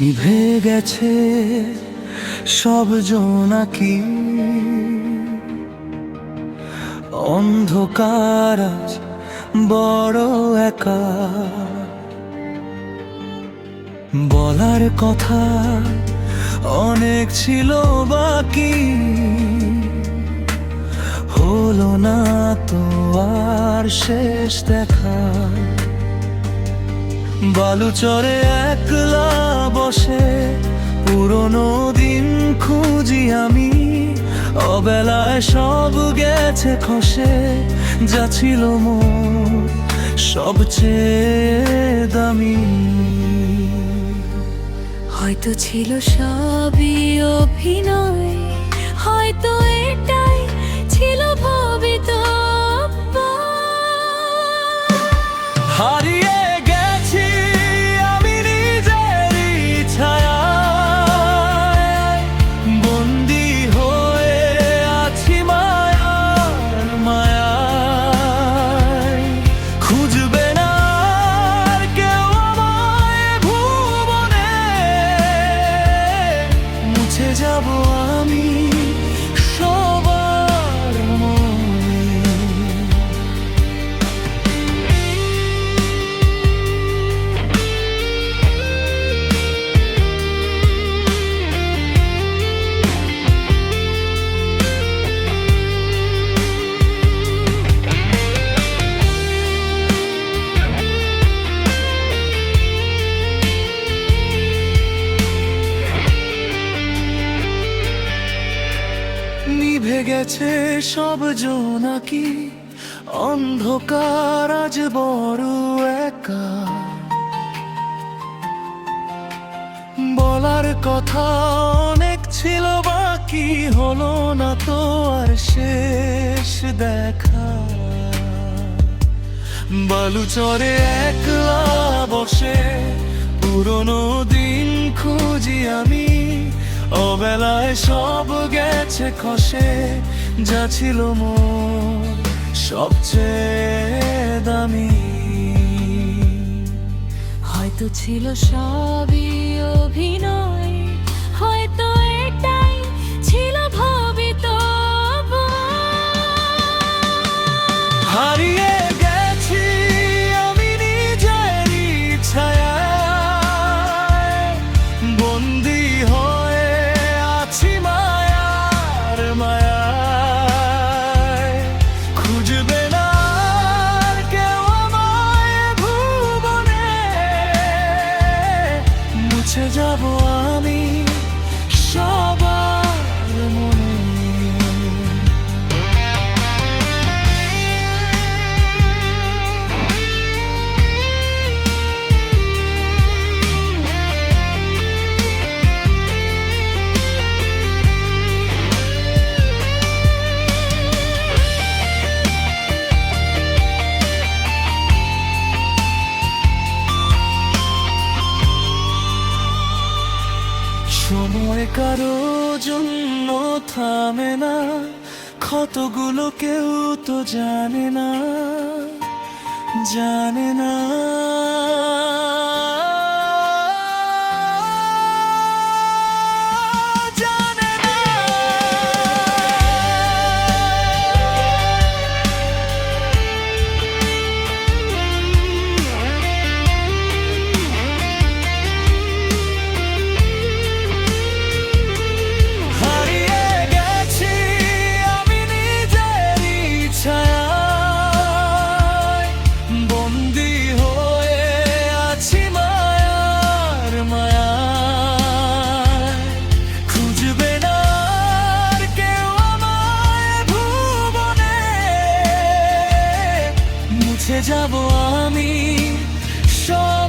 নিভে গেছে সব জোনাকি, অন্ধকার আজ বড় একা। বলার কথা অনেক ছিল বাকি, হলো না তো আর শেষ দেখা। বালুচরে একলা বসে পুরনো দিন খুঁজি আমি, অবেলায় সব গেছে খসে, যা ছিল মোর সবচেয়ে দামি। হয়তো ছিল সবই অভিনয়, হয়তো এটাই ছিল ভবিত। হারিয়ে গেছি আমি নিজেরই ছায়ায়, বন্দি হয়ে আছি মায়ার মায়ায়। খুঁজবে না আর কেউ আমায় ভুবনে, মুছে যাব আমি সবার মনে। নিভে গেছে সব জোনাকি, অন্ধকার আজ বড় একা। বলার কথা অনেক ছিল বাকি, হলো না তো আর শেষ দেখা। বালুচরে একলা বসে পুরনো দিন খুঁজি আমি, অবেলায় সব গেছে খসে, যা ছিল মোর সবচেয়ে দামি। হয়তো ছিল সবই অভিনয়, হয়তো এটাই ছিল ভবিত। হারিয়ে গেছি আমি নিজেরই ছায়ায়, বন্দি হয়ে আছি মায়ার মায়ায়। খুঁজবে না আর কেউ আমায় ভুবনে, মুছে যাব আমি সবার মনে। সময় কারো জন্য থামে না, ক্ষতগুলো কেউ তো জানে না, জানে না। জানে না। হারিয়ে গেছি আমি নিজেরই ছায়ায়, বন্দি হয়ে আছি মায়ার মায়ায়। খুঁজবে না আর কেউ আমায় ভুবনে, মুছে যাব আমি সব